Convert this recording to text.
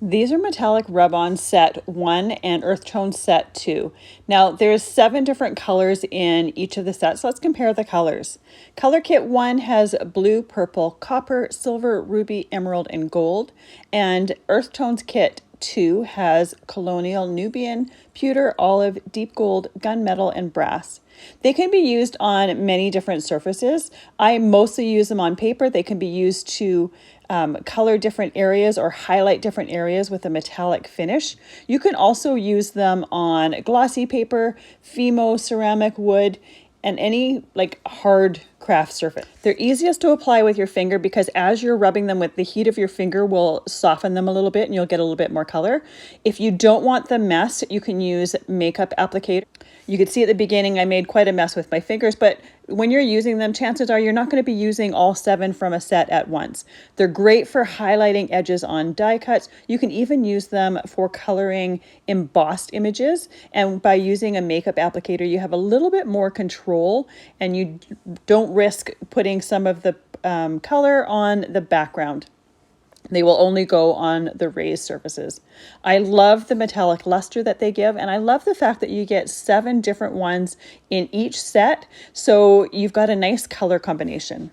These are metallic rub-on set 1 and earth tone set 2. Now there's 7 different colors in each of the sets. Let's compare the colors. Color kit 1 has blue, purple, copper, silver, ruby, emerald, and gold. And earth tones kit 2 has colonial, Nubian, pewter, olive, deep gold, gunmetal, and brass. They can be used on many different surfaces. I mostly use them on paper. They can be used to color different areas or highlight different areas with a metallic finish. You can also use them on glossy paper, Fimo, ceramic, wood, and any like hard craft surface. They're easiest to apply with your finger because as you're rubbing them with the heat of your finger will soften them a little bit and you'll get a little bit more color. If you don't want the mess, you can use makeup applicator. You could see at the beginning I made quite a mess with my fingers, but when you're using them, chances are you're not going to be using all 7 from a set at once. They're great for highlighting edges on die cuts. You can even use them for coloring embossed images. And by using a makeup applicator, you have a little bit more control and you don't risk putting some of the color on the background. They will only go on the raised surfaces. I love the metallic luster that they give, and I love the fact that you get 7 different ones in each set, so you've got a nice color combination.